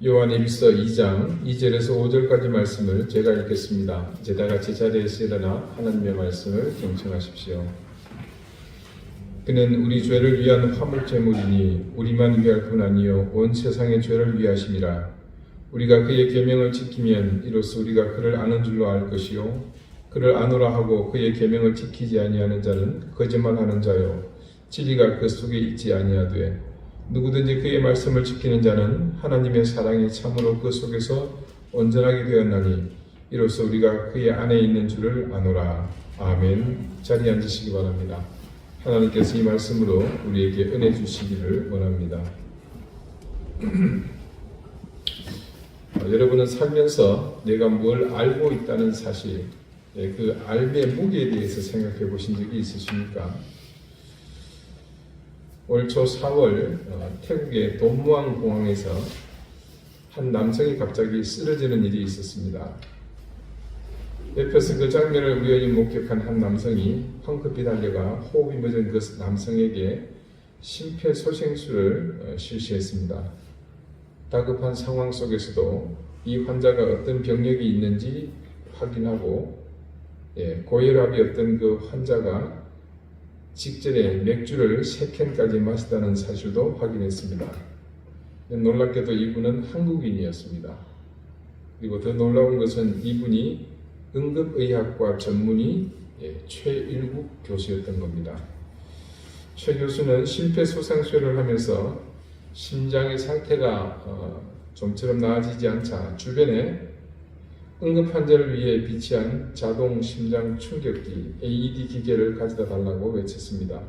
요한일서 2장 2절에서 5절까지 말씀을 제가 읽겠습니다. 이제 다 같이 자리에서 일어나 하나님의 말씀을 경청하십시오. 그는 우리 죄를 위한 화목제물이니 우리만 위할 뿐 아니요 온 세상의 죄를 위하심이라. 우리가 그의 계명을 지키면 이로써 우리가 그를 아는 줄로 알 것이요 그를 아노라 하고 그의 계명을 지키지 아니하는 자는 거짓말하는 자요 진리가 그 속에 있지 아니하되 누구든지 그의 말씀을 지키는 자는 하나님의 사랑이 참으로 그 속에서 온전하게 되었나니 이로써 우리가 그의 안에 있는 줄을 아노라. 아멘. 자리에 앉으시기 바랍니다. 하나님께서 이 말씀으로 우리에게 은혜 주시기를 원합니다. 여러분은 살면서 내가 뭘 알고 있다는 사실, 그 알의 무게에 대해서 생각해 보신 적이 있으십니까? 올 초 4월 태국의 돈무앙 공항에서 한 남성이 갑자기 쓰러지는 일이 있었습니다. 옆에서 그 장면을 우연히 목격한 한 남성이 황급히 달려가 호흡이 멎은 그 남성에게 심폐소생술을 실시했습니다. 다급한 상황 속에서도 이 환자가 어떤 병력이 있는지 확인하고 고혈압이었던 그 환자가 직전에 맥주를 3캔까지 마시다는 사실도 확인했습니다. 놀랍게도 이분은 한국인이었습니다. 그리고 더 놀라운 것은 이분이 응급의학과 전문의 최일국 교수였던 겁니다. 최 교수는 심폐소생술을 하면서 심장의 상태가 좀처럼 나아지지 않자 주변에 응급 환자를 위해 비치한 자동 심장 충격기 AED 기계를 가져다 달라고 외쳤습니다.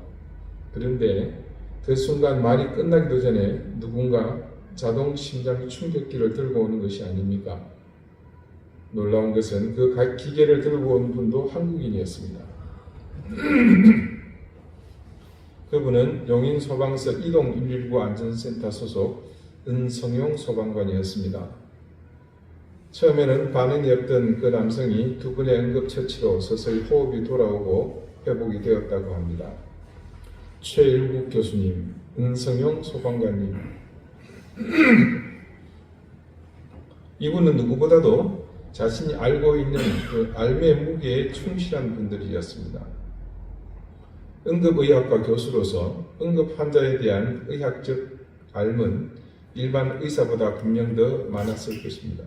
그런데 그 순간 말이 끝나기도 전에 누군가 자동 심장 충격기를 들고 오는 것이 아닙니까? 놀라운 것은 그 기계를 들고 온 분도 한국인이었습니다. 그분은 용인소방서 이동 119 안전센터 소속 은성용 소방관이었습니다. 처음에는 반응이 없던 그 남성이 두 분의 응급처치로 서서히 호흡이 돌아오고 회복이 되었다고 합니다. 최일국 교수님, 은성용 소방관님. 이분은 누구보다도 자신이 알고 있는 그 알의 무게에 충실한 분들이었습니다. 응급의학과 교수로서 응급 환자에 대한 의학적 알은 일반 의사보다 분명 더 많았을 것입니다.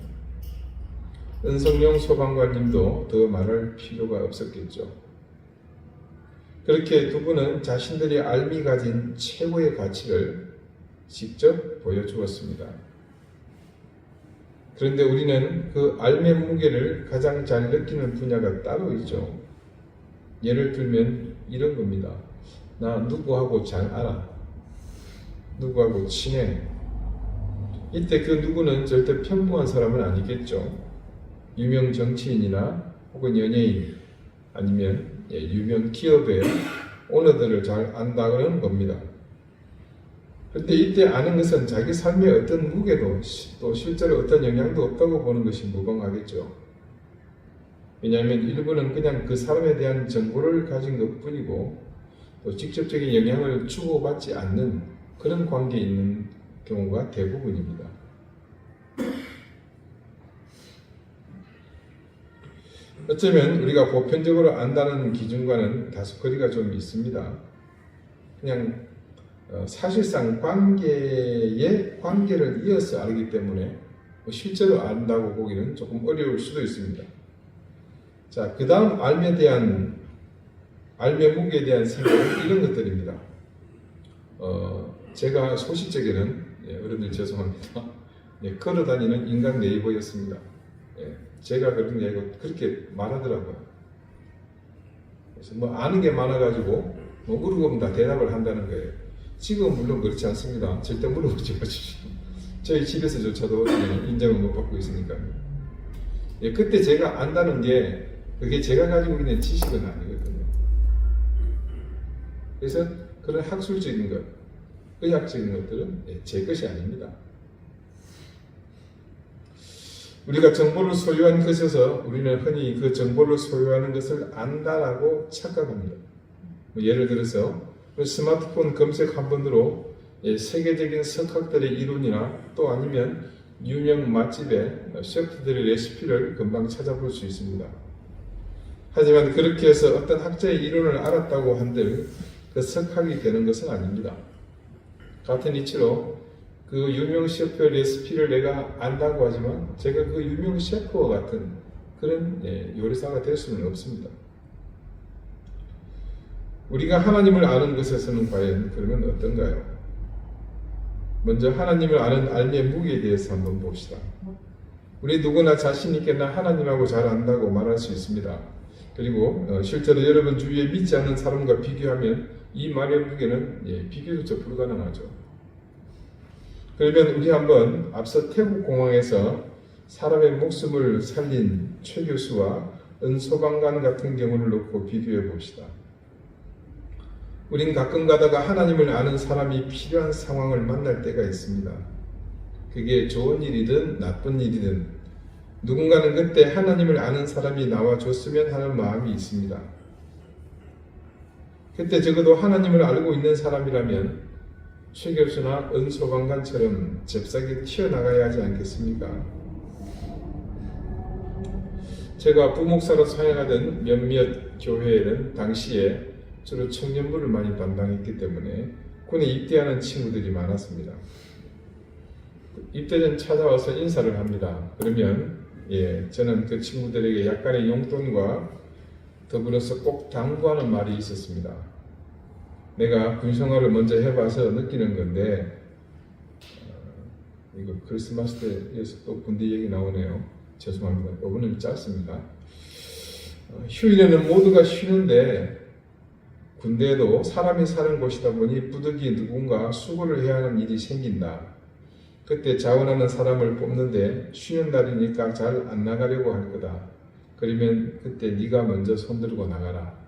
은성용 소방관님도 더 말할 필요가 없었겠죠. 그렇게 두 분은 자신들의 알미 가진 최고의 가치를 직접 보여주었습니다. 그런데 우리는 그 알의 무게를 가장 잘 느끼는 분야가 따로 있죠. 예를 들면 이런 겁니다. 나 누구하고 잘 알아. 누구하고 친해. 이때 그 누구는 절대 평범한 사람은 아니겠죠. 유명 정치인이나 혹은 연예인 아니면 유명 기업의 오너들을 잘 안다는 겁니다. 그런데 이때 아는 것은 자기 삶의 어떤 무게도 또 실제로 어떤 영향도 없다고 보는 것이 무방하겠죠. 왜냐하면 일부는 그냥 그 사람에 대한 정보를 가진 것뿐이고 또 직접적인 영향을 주고받지 않는 그런 관계에 있는 경우가 대부분입니다. 어쩌면 우리가 보편적으로 안다는 기준과는 다소 거리가 좀 있습니다. 그냥 사실상 관계를 이어서 알기 때문에 실제로 안다고 보기는 조금 어려울 수도 있습니다. 자, 그 다음 알의 무게에 대한 생각은 이런 것들입니다. 제가 소시적에는 어른들 죄송합니다. 걸어다니는 인간 네이버였습니다. 제가 그런 게 아니고 그렇게 말하더라고요. 그래서 아는 게 많아가지고 물어보면 다 대답을 한다는 거예요. 지금은 물론 그렇지 않습니다. 절대 물어보지 마십시오. 저희 집에서조차도 인정을 못 받고 있으니까요. 그때 제가 안다는 게 그게 제가 가지고 있는 지식은 아니거든요. 그래서 그런 학술적인 것, 의학적인 것들은 제 것이 아닙니다. 우리가 정보를 소유한 것에서 우리는 흔히 그 정보를 소유하는 것을 안다라고 착각합니다. 예를 들어서 스마트폰 검색 한 번으로 세계적인 석학들의 이론이나 또 아니면 유명 맛집의 셰프들의 레시피를 금방 찾아볼 수 있습니다. 하지만 그렇게 해서 어떤 학자의 이론을 알았다고 한들 그 석학이 되는 것은 아닙니다. 같은 이치로 그 유명 셰프의 레시피를 내가 안다고 하지만 제가 그 유명 셰프와 같은 그런 요리사가 될 수는 없습니다. 우리가 하나님을 아는 것에서는 과연 그러면 어떤가요? 먼저 하나님을 아는 알미의 무게에 대해서 한번 봅시다. 우리 누구나 자신 있게 나 하나님하고 잘 안다고 말할 수 있습니다. 그리고 실제로 여러분 주위에 믿지 않는 사람과 비교하면 이 말의 무게는 비교조차 불가능하죠. 그러면 우리 한번 앞서 태국 공항에서 사람의 목숨을 살린 최 교수와 은소방관 같은 경우를 놓고 비교해 봅시다. 우린 가끔 가다가 하나님을 아는 사람이 필요한 상황을 만날 때가 있습니다. 그게 좋은 일이든 나쁜 일이든 누군가는 그때 하나님을 아는 사람이 나와줬으면 하는 마음이 있습니다. 그때 적어도 하나님을 알고 있는 사람이라면 최 교수나 은소방관처럼 잽싸게 튀어나가야 하지 않겠습니까? 제가 부목사로 사역하던 몇몇 교회에는 당시에 주로 청년부를 많이 담당했기 때문에 군에 입대하는 친구들이 많았습니다. 입대 전 찾아와서 인사를 합니다. 그러면 저는 그 친구들에게 약간의 용돈과 더불어서 꼭 당부하는 말이 있었습니다. 내가 군생활을 먼저 해봐서 느끼는 건데 이거 크리스마스 때에서 또 군대 얘기 나오네요. 죄송합니다. 이번엔 짧습니다. 휴일에는 모두가 쉬는데 군대도 사람이 사는 곳이다 보니 부득이 누군가 수고를 해야 하는 일이 생긴다. 그때 자원하는 사람을 뽑는데 쉬는 날이니까 잘 안 나가려고 할 거다. 그러면 그때 네가 먼저 손들고 나가라.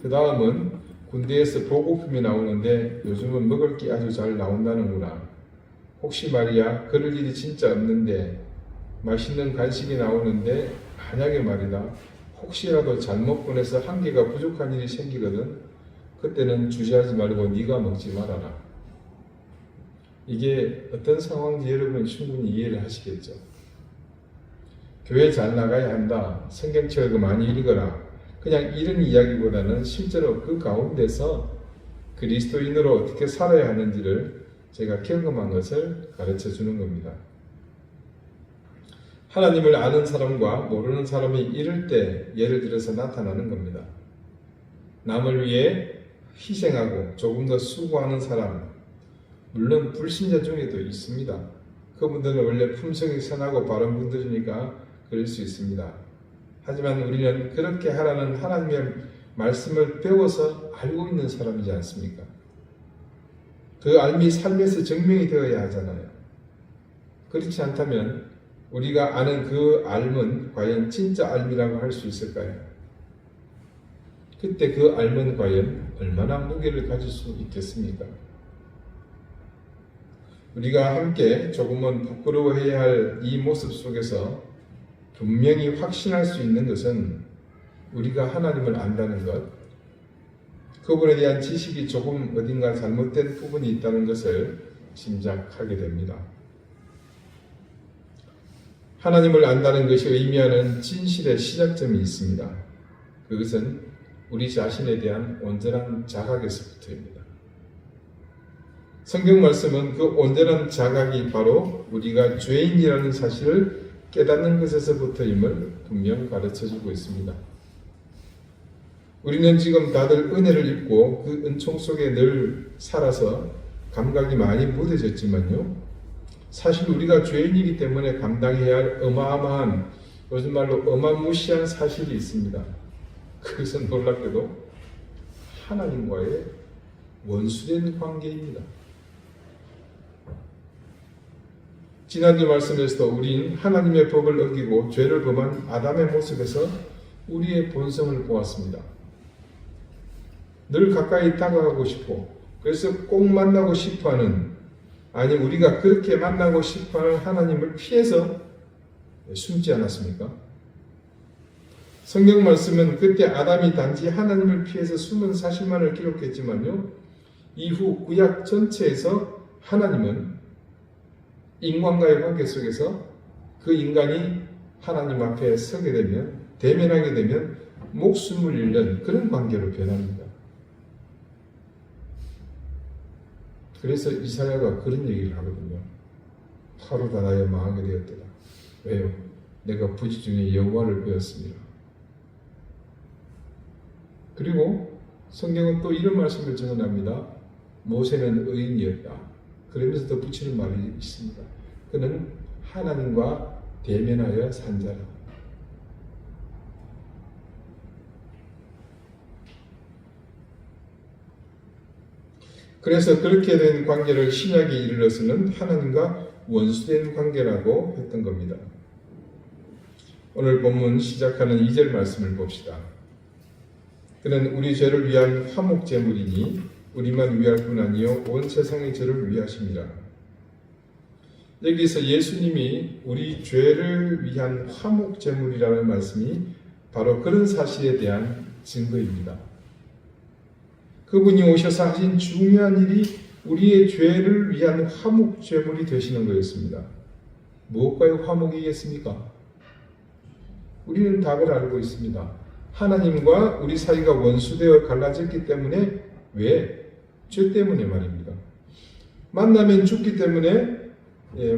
그 다음은 군대에서 보고품이 나오는데 요즘은 먹을 게 아주 잘 나온다는구나. 혹시 말이야 그럴 일이 진짜 없는데 맛있는 간식이 나오는데 만약에 말이다 혹시라도 잘못 보내서 한 개가 부족한 일이 생기거든. 그때는 주저하지 말고 네가 먹지 말아라. 이게 어떤 상황인지 여러분 충분히 이해를 하시겠죠. 교회 잘 나가야 한다. 성경책을 많이 읽어라. 그냥 이런 이야기보다는 실제로 그 가운데서 그리스도인으로 어떻게 살아야 하는지를 제가 경험한 것을 가르쳐 주는 겁니다. 하나님을 아는 사람과 모르는 사람이 이럴 때 예를 들어서 나타나는 겁니다. 남을 위해 희생하고 조금 더 수고하는 사람, 물론 불신자 중에도 있습니다. 그분들은 원래 품성이 선하고 바른 분들이니까 그럴 수 있습니다. 하지만 우리는 그렇게 하라는 하나님의 말씀을 배워서 알고 있는 사람이지 않습니까? 그 알미 삶에서 증명이 되어야 하잖아요. 그렇지 않다면 우리가 아는 그 알은 과연 진짜 알미라고 할 수 있을까요? 그때 그 알은 과연 얼마나 무게를 가질 수 있겠습니까? 우리가 함께 조금은 부끄러워해야 할 이 모습 속에서 분명히 확신할 수 있는 것은 우리가 하나님을 안다는 것, 그분에 대한 지식이 조금 어딘가 잘못된 부분이 있다는 것을 짐작하게 됩니다. 하나님을 안다는 것이 의미하는 진실의 시작점이 있습니다. 그것은 우리 자신에 대한 온전한 자각에서부터입니다. 성경 말씀은 그 온전한 자각이 바로 우리가 죄인이라는 사실을 깨닫는 것에서부터임을 분명 가르쳐주고 있습니다. 우리는 지금 다들 은혜를 입고 그 은총 속에 늘 살아서 감각이 많이 무뎌졌지만요. 사실 우리가 죄인이기 때문에 감당해야 할 어마어마한, 요즘 말로 어마무시한 사실이 있습니다. 그것은 놀랍게도 하나님과의 원수된 관계입니다. 지난주 말씀에서도 우린 하나님의 법을 어기고 죄를 범한 아담의 모습에서 우리의 본성을 보았습니다. 늘 가까이 다가가고 싶어, 그래서 꼭 만나고 싶어하는, 아니 우리가 그렇게 만나고 싶어하는 하나님을 피해서 숨지 않았습니까? 성경 말씀은 그때 아담이 단지 하나님을 피해서 숨은 사실만을 기록했지만요, 이후 구약 전체에서 하나님은 인간과의 관계 속에서 그 인간이 하나님 앞에 서게 되면, 대면하게 되면 목숨을 잃는 그런 관계로 변합니다. 그래서 이사야가 그런 얘기를 하거든요. 하루가 나여 망하게 되었더라. 왜요? 내가 부지 중에 여호와를 배웠습니다. 그리고 성경은 또 이런 말씀을 증언합니다. 모세는 의인이었다. 그러면서 더 붙이는 말이 있습니다. 그는 하나님과 대면하여 산 자라. 그래서 그렇게 된 관계를 신약에 이르러서는 하나님과 원수된 관계라고 했던 겁니다. 오늘 본문 시작하는 2절 말씀을 봅시다. 그는 우리 죄를 위한 화목제물이니 우리만 위할 뿐 아니요 온 세상의 죄를 위하심이라. 여기서 예수님이 우리 죄를 위한 화목제물이라는 말씀이 바로 그런 사실에 대한 증거입니다. 그분이 오셔서 하신 중요한 일이 우리의 죄를 위한 화목제물이 되시는 거였습니다. 무엇과의 화목이겠습니까? 우리는 답을 알고 있습니다. 하나님과 우리 사이가 원수되어 갈라졌기 때문에, 왜? 죄 때문에 말입니다. 만나면 죽기 때문에,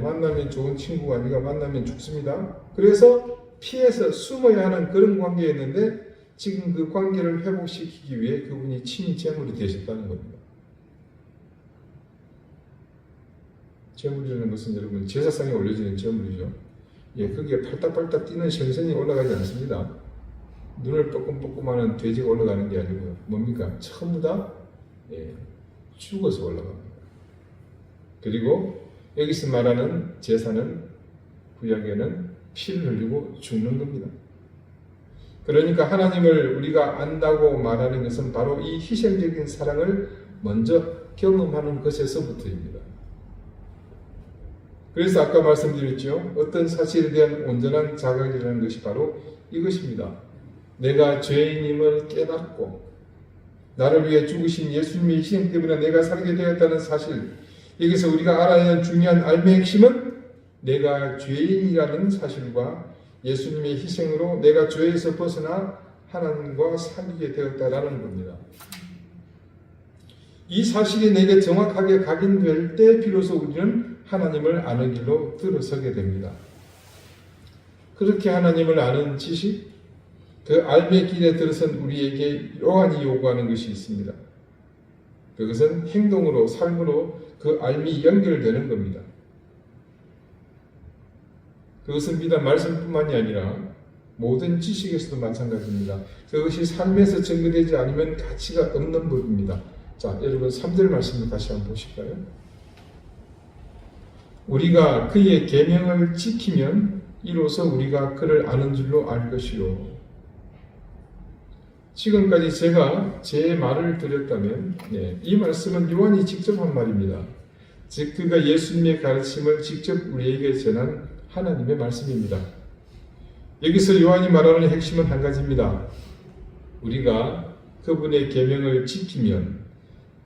만나면 좋은 친구가 아니라 만나면 죽습니다. 그래서 피해서 숨어야 하는 그런 관계였는데 지금 그 관계를 회복시키기 위해 그분이 친히 제물이 되셨다는 겁니다. 제물이라는 것은 여러분 제사상에 올려지는 제물이죠. 그게 팔딱팔딱 뛰는 생선이 올라가지 않습니다. 눈을 뻐끔뻐끔하는 돼지가 올라가는 게 아니고요. 뭡니까? 전부 다 죽어서 올라갑니다. 그리고 여기서 말하는 제사는 구약에는 피를 흘리고 죽는 겁니다. 그러니까 하나님을 우리가 안다고 말하는 것은 바로 이 희생적인 사랑을 먼저 경험하는 것에서부터입니다. 그래서 아까 말씀드렸죠. 어떤 사실에 대한 온전한 자각이라는 것이 바로 이것입니다. 내가 죄인임을 깨닫고 나를 위해 죽으신 예수님의 희생 때문에 내가 살게 되었다는 사실, 여기서 우리가 알아야 하는 중요한 삶의 핵심은 내가 죄인이라는 사실과 예수님의 희생으로 내가 죄에서 벗어나 하나님과 살게 되었다라는 겁니다. 이 사실이 내게 정확하게 각인될 때 비로소 우리는 하나님을 아는 길로 들어서게 됩니다. 그렇게 하나님을 아는 지식, 그 알의 길에 들어선 우리에게 요한이 요구하는 것이 있습니다. 그것은 행동으로, 삶으로 그 알미 연결되는 겁니다. 그것은 비단 말씀뿐만이 아니라 모든 지식에서도 마찬가지입니다. 그것이 삶에서 증거되지 않으면 가치가 없는 법입니다. 자, 여러분 3절 말씀을 다시 한번 보실까요? 우리가 그의 계명을 지키면 이로써 우리가 그를 아는 줄로 알 것이요. 지금까지 제가 제 말을 드렸다면 이 말씀은 요한이 직접 한 말입니다. 즉 그가 예수님의 가르침을 직접 우리에게 전한 하나님의 말씀입니다. 여기서 요한이 말하는 핵심은 한 가지입니다. 우리가 그분의 계명을 지키면,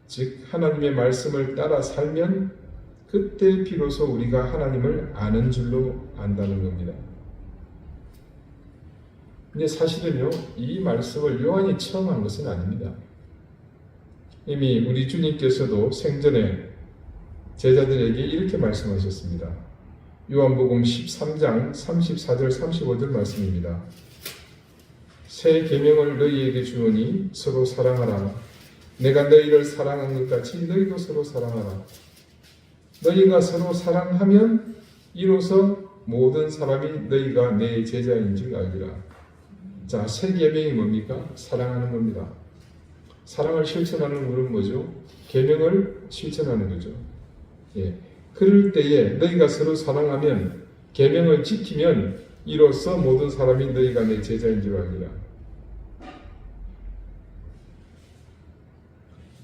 즉 하나님의 말씀을 따라 살면 그때 비로소 우리가 하나님을 아는 줄로 안다는 겁니다. 근데 사실은요, 이 말씀을 요한이 처음 한 것은 아닙니다. 이미 우리 주님께서도 생전에 제자들에게 이렇게 말씀하셨습니다. 요한복음 13장 34절 35절 말씀입니다. 새 계명을 너희에게 주오니 서로 사랑하라. 내가 너희를 사랑한 것 같이 너희도 서로 사랑하라. 너희가 서로 사랑하면 이로써 모든 사람이 너희가 내 제자인 줄 알리라. 자, 새 계명이 뭡니까? 사랑하는 겁니다. 사랑을 실천하는 것은 뭐죠? 계명을 실천하는 거죠. 그럴 때에 너희가 서로 사랑하면, 계명을 지키면 이로써 모든 사람이 너희가 내 제자인 줄 알리라.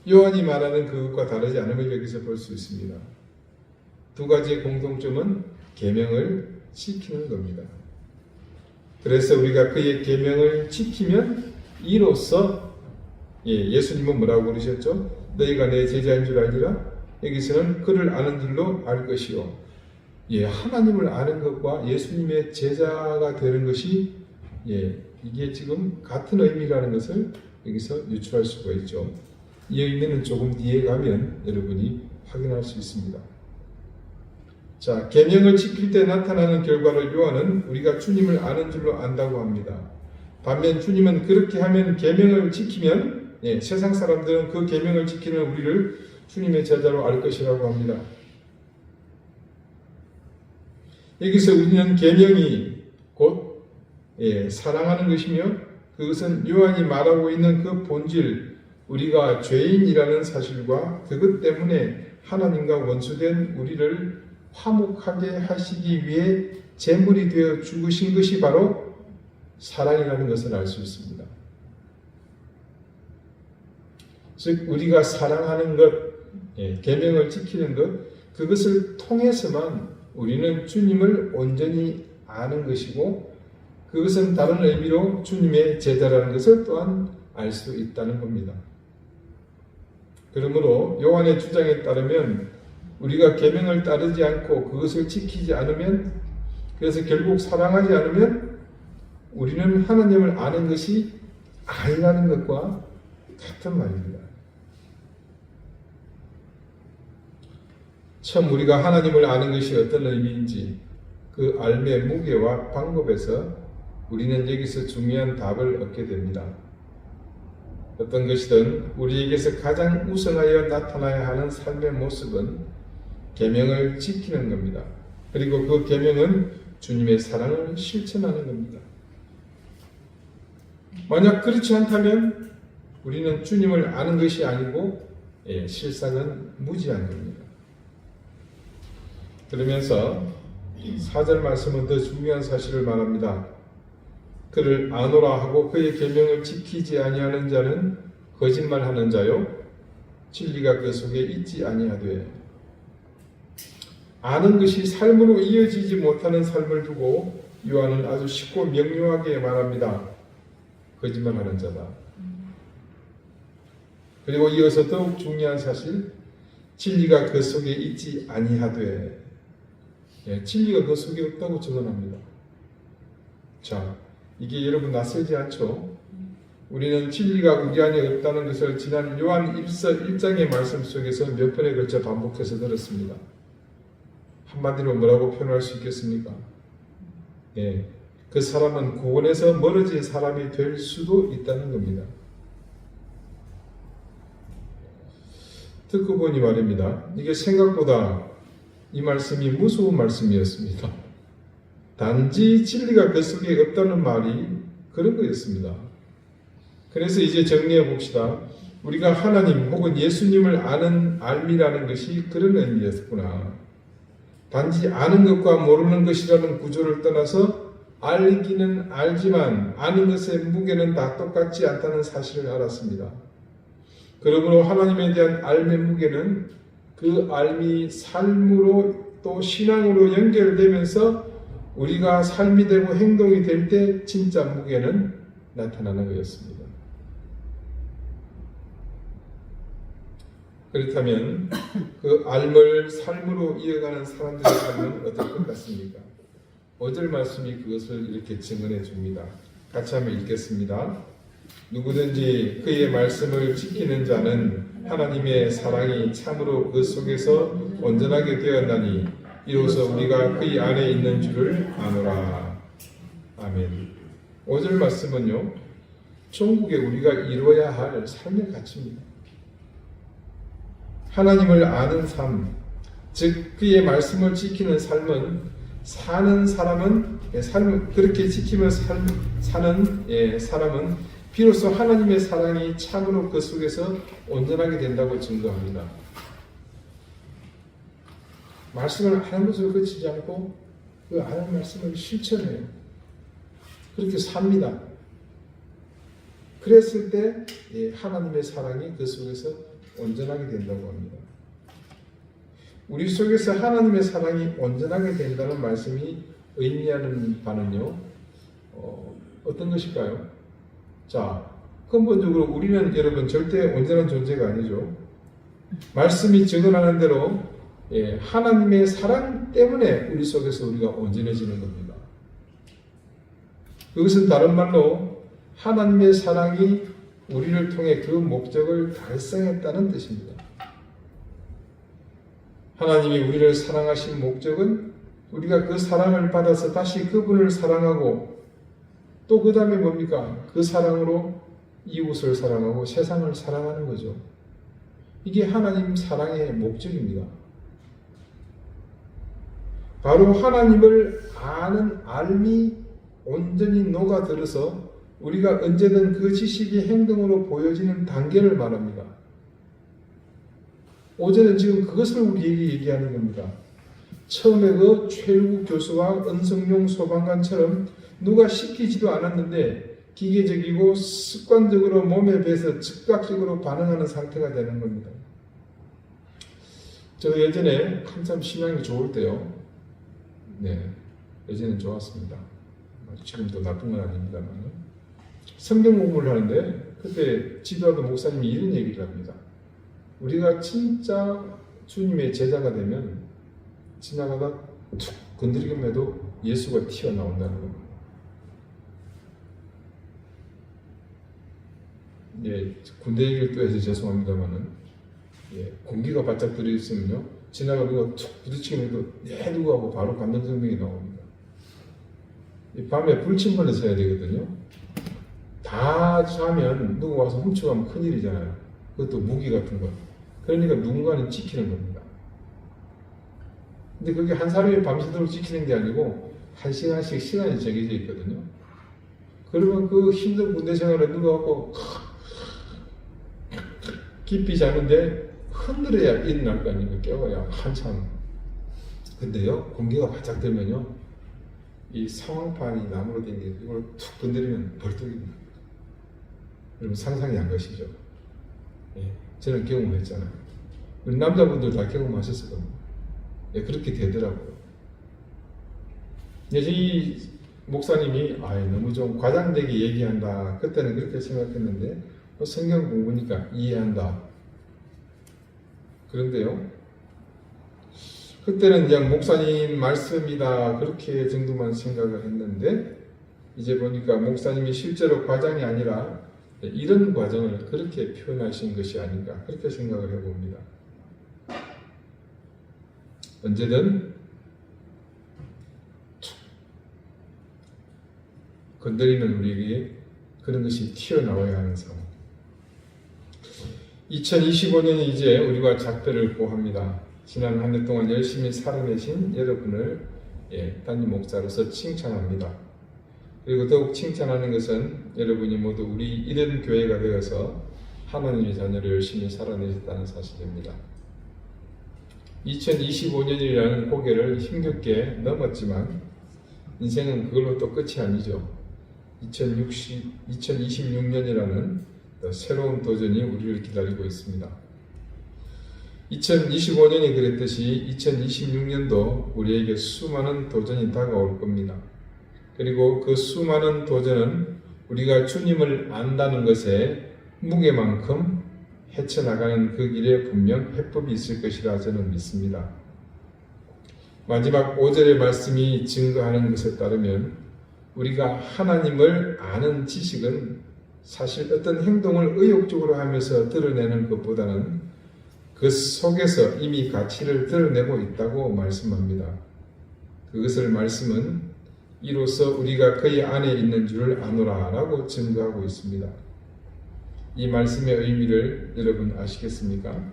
요한이 말하는 그것과 다르지 않음을 여기서 볼 수 있습니다. 두 가지의 공통점은 계명을 지키는 겁니다. 그래서 우리가 그의 계명을 지키면 이로써 예수님은 뭐라고 그러셨죠? 너희가 내 제자인 줄 알리라. 여기서는 그를 아는 줄로 알 것이요. 하나님을 아는 것과 예수님의 제자가 되는 것이 이게 지금 같은 의미라는 것을 여기서 유추할 수가 있죠. 이 의미는 조금 뒤에 가면 여러분이 확인할 수 있습니다. 자, 계명을 지킬 때 나타나는 결과를 요한은 우리가 주님을 아는 줄로 안다고 합니다. 반면 주님은 그렇게 하면 계명을 지키면 세상 사람들은 그 계명을 지키는 우리를 주님의 제자로 알 것이라고 합니다. 여기서 우리는 계명이 곧 사랑하는 것이며 그것은 요한이 말하고 있는 그 본질, 우리가 죄인이라는 사실과 그것 때문에 하나님과 원수된 우리를 화목하게 하시기 위해 제물이 되어 죽으신 것이 바로 사랑이라는 것을 알 수 있습니다. 즉 우리가 사랑하는 것, 계명을 지키는 것, 그것을 통해서만 우리는 주님을 온전히 아는 것이고 그것은 다른 의미로 주님의 제자라는 것을 또한 알 수 있다는 겁니다. 그러므로 요한의 주장에 따르면 우리가 계명을 따르지 않고 그것을 지키지 않으면, 그래서 결국 사랑하지 않으면 우리는 하나님을 아는 것이 아니라는 것과 같은 말입니다. 처음 우리가 하나님을 아는 것이 어떤 의미인지 그 알의 무게와 방법에서 우리는 여기서 중요한 답을 얻게 됩니다. 어떤 것이든 우리에게서 가장 우선하여 나타나야 하는 삶의 모습은 계명을 지키는 겁니다. 그리고 그 계명은 주님의 사랑을 실천하는 겁니다. 만약 그렇지 않다면 우리는 주님을 아는 것이 아니고 실상은 무지한 겁니다. 그러면서 4절 말씀은 더 중요한 사실을 말합니다. 그를 아노라 하고 그의 계명을 지키지 아니하는 자는 거짓말하는 자요 진리가 그 속에 있지 아니하되. 아는 것이 삶으로 이어지지 못하는 삶을 두고 요한은 아주 쉽고 명료하게 말합니다. 거짓말하는 자다. 그리고 이어서 더욱 중요한 사실, 진리가 그 속에 있지 아니하되. 진리가 그 속에 없다고 증언합니다. 자, 이게 여러분 낯설지 않죠? 우리는 진리가 우리 안에 없다는 것을 지난 요한 1장의 말씀 속에서 몇 번에 걸쳐 반복해서 들었습니다. 한마디로 뭐라고 표현할 수 있겠습니까? 그 사람은 구원에서 멀어진 사람이 될 수도 있다는 겁니다. 듣고 보니 말입니다. 이게 생각보다 이 말씀이 무서운 말씀이었습니다. 단지 진리가 그 속에 없다는 말이 그런 거였습니다. 그래서 이제 정리해 봅시다. 우리가 하나님 혹은 예수님을 아는 알미라는 것이 그런 의미였구나. 단지 아는 것과 모르는 것이라는 구조를 떠나서 알기는 알지만 아는 것의 무게는 다 똑같지 않다는 사실을 알았습니다. 그러므로 하나님에 대한 알의 무게는 그 알미 삶으로 또 신앙으로 연결되면서 우리가 삶이 되고 행동이 될 때 진짜 무게는 나타나는 것이었습니다. 그렇다면 그 알을 삶으로 이어가는 사람들의 삶은 어떨 것 같습니까? 5절 말씀이 그것을 이렇게 증언해 줍니다. 같이 한번 읽겠습니다. 누구든지 그의 말씀을 지키는 자는 하나님의 사랑이 참으로 그 속에서 온전하게 되었나니 이로써 우리가 그의 안에 있는 줄을 아노라. 아멘. 5절 말씀은요, 천국에 우리가 이루어야 할 삶의 가치입니다. 하나님을 아는 삶, 즉 그의 말씀을 지키는 삶은 사는 사람은 그렇게 지키며 사는 사람은 비로소 하나님의 사랑이 참으로 그 속에서 온전하게 된다고 증거합니다. 말씀을 아는 것을 그치지 않고 그 아는 말씀을 실천해요. 그렇게 삽니다. 그랬을 때 하나님의 사랑이 그 속에서 온전하게 된다고 합니다. 우리 속에서 하나님의 사랑이 온전하게 된다는 말씀이 의미하는 바는요, 어떤 것일까요? 자, 근본적으로 우리는 여러분 절대 온전한 존재가 아니죠. 말씀이 증언하는 대로 하나님의 사랑 때문에 우리 속에서 우리가 온전해지는 겁니다. 그것은 다른 말로 하나님의 사랑이 우리를 통해 그 목적을 달성했다는 뜻입니다. 하나님이 우리를 사랑하신 목적은 우리가 그 사랑을 받아서 다시 그분을 사랑하고 또 그 다음에 뭡니까? 그 사랑으로 이웃을 사랑하고 세상을 사랑하는 거죠. 이게 하나님 사랑의 목적입니다. 바로 하나님을 아는 알미 온전히 녹아들어서 우리가 언제든 그 지식이 행동으로 보여지는 단계를 말합니다. 어제는 지금 그것을 우리에게 얘기하는 겁니다. 처음에 그 최일구 교수와 은성용 소방관처럼 누가 시키지도 않았는데 기계적이고 습관적으로 몸에 배서 즉각적으로 반응하는 상태가 되는 겁니다. 저도 예전에 한참 신앙이 좋을 때요. 예전엔 좋았습니다. 지금도 나쁜 건 아닙니다만 성경 공부를 하는데 그때 지도하던 목사님이 이런 얘기를 합니다. 우리가 진짜 주님의 제자가 되면 지나가다 툭 건드리기만 해도 예수가 튀어나온다는 겁니다. 군대 얘기를 또 해서 죄송합니다만은 공기가 바짝 들어있으면요 지나가 누가 툭 부딪히기만 해도 누구 하고 바로 감정성명이 나옵니다. 밤에 불침번에 서야 되거든요. 다 자면 누구 와서 훔쳐가면 큰일이잖아요. 그것도 무기 같은 거. 그러니까 누군가는 지키는 겁니다. 근데 그게 한 사람이 밤새도록 지키는 게 아니고 1시간씩 시간이 정해져 있거든요. 그러면 그 힘든 군대 생활을 누가 하고 깊이 자는데 흔들어야 일어날 거 아닙니까? 깨워야 한참. 근데요 공기가 바짝 들면요 이 상황판이 나무로 된 게 이걸 툭 건드리면 벌떡입니다. 여러분 상상이 안 가시죠? 저는 경험을 했잖아요. 우리 남자분들 다 경험하셨을 겁니다. 그렇게 되더라고요. 이 목사님이 너무 좀 과장되게 얘기한다. 그때는 그렇게 생각했는데 성경 공부니까 이해한다. 그런데요. 그때는 그냥 목사님 말씀이다 그렇게 정도만 생각을 했는데 이제 보니까 목사님이 실제로 과장이 아니라 이런 과정을 그렇게 표현하신 것이 아닌가 그렇게 생각을 해봅니다. 언제든 건드리는 우리에게 그런 것이 튀어나와야 하는 상황. 2025년이 이제 우리와 작별을 고합니다. 지난 한 해 동안 열심히 살아내신 여러분을 담임 목사로서 칭찬합니다. 그리고 더욱 칭찬하는 것은 여러분이 모두 우리 이른 교회가 되어서 하나님의 자녀를 열심히 살아내셨다는 사실입니다. 2025년이라는 고개를 힘겹게 넘었지만 인생은 그걸로 또 끝이 아니죠. 2026년이라는 새로운 도전이 우리를 기다리고 있습니다. 2025년이 그랬듯이 2026년도 우리에게 수많은 도전이 다가올 겁니다. 그리고 그 수많은 도전은 우리가 주님을 안다는 것에 무게만큼 헤쳐나가는 그 길에 분명 해법이 있을 것이라 저는 믿습니다. 마지막 5절의 말씀이 증거하는 것에 따르면 우리가 하나님을 아는 지식은 사실 어떤 행동을 의욕적으로 하면서 드러내는 것보다는 그 속에서 이미 가치를 드러내고 있다고 말씀합니다. 그것을 말씀은 이로써 우리가 그의 안에 있는 줄을 아노라 라고 증거하고 있습니다. 이 말씀의 의미를 여러분 아시겠습니까?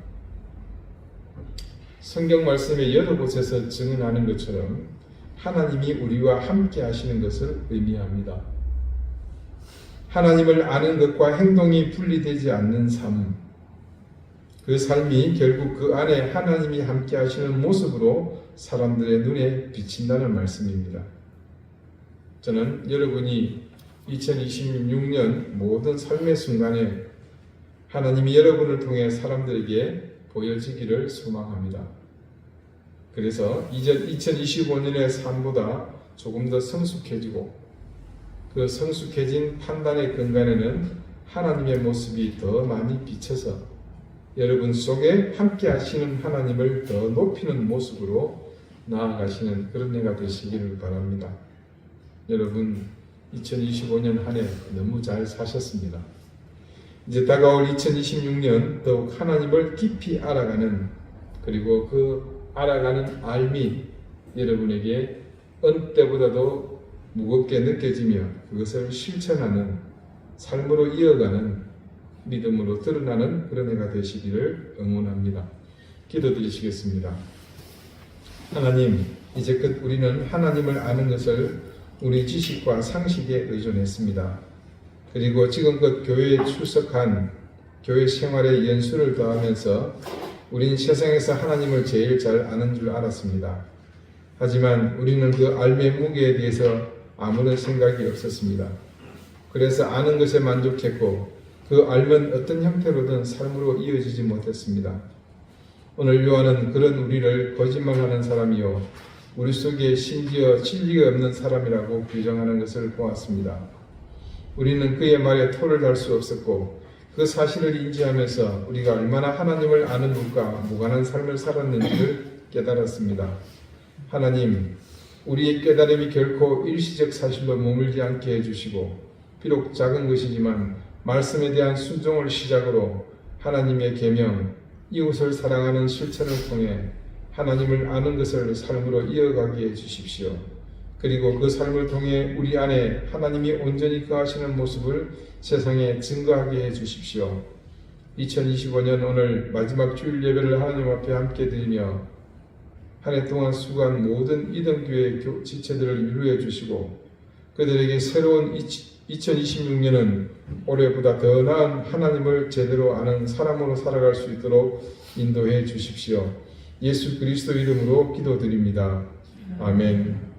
성경 말씀의 여러 곳에서 증언하는 것처럼 하나님이 우리와 함께 하시는 것을 의미합니다. 하나님을 아는 것과 행동이 분리되지 않는 삶, 그 삶이 결국 그 안에 하나님이 함께 하시는 모습으로 사람들의 눈에 비친다는 말씀입니다. 저는 여러분이 2026년 모든 삶의 순간에 하나님이 여러분을 통해 사람들에게 보여지기를 소망합니다. 그래서 2025년의 삶보다 조금 더 성숙해지고 그 성숙해진 판단의 근간에는 하나님의 모습이 더 많이 비쳐서 여러분 속에 함께 하시는 하나님을 더 높이는 모습으로 나아가시는 그런 해가 되시기를 바랍니다. 여러분 2025년 한 해 너무 잘 사셨습니다. 이제 다가올 2026년 더욱 하나님을 깊이 알아가는, 그리고 그 알아가는 알미 여러분에게 어느 때보다도 무겁게 느껴지며 그것을 실천하는, 삶으로 이어가는, 믿음으로 드러나는 그런 해가 되시기를 응원합니다. 기도드리시겠습니다. 하나님, 이제껏 우리는 하나님을 아는 것을 우리 지식과 상식에 의존했습니다. 그리고 지금껏 교회에 출석한 교회 생활의 연수를 더하면서 우린 세상에서 하나님을 제일 잘 아는 줄 알았습니다. 하지만 우리는 그 알미의 무게에 대해서 아무런 생각이 없었습니다. 그래서 아는 것에 만족했고 그 알면 어떤 형태로든 삶으로 이어지지 못했습니다. 오늘 요한은 그런 우리를 거짓말하는 사람이요 우리 속에 심지어 진리가 없는 사람이라고 규정하는 것을 보았습니다. 우리는 그의 말에 토를 달 수 없었고 그 사실을 인지하면서 우리가 얼마나 하나님을 아는 분과 무관한 삶을 살았는지를 깨달았습니다. 하나님, 우리의 깨달음이 결코 일시적 사실로 머물지 않게 해주시고 비록 작은 것이지만 말씀에 대한 순종을 시작으로 하나님의 계명, 이웃을 사랑하는 실천을 통해 하나님을 아는 것을 삶으로 이어가게 해주십시오. 그리고 그 삶을 통해 우리 안에 하나님이 온전히 거하시는 모습을 세상에 증거하게 해주십시오. 2025년 오늘 마지막 주일 예배를 하나님 앞에 함께 드리며 한 해 동안 수고한 모든 이등교회 지체들을 위로해 주시고 그들에게 새로운 2026년은 올해보다 더 나은 하나님을 제대로 아는 사람으로 살아갈 수 있도록 인도해 주십시오. 예수 그리스도 이름으로 기도드립니다. 아멘.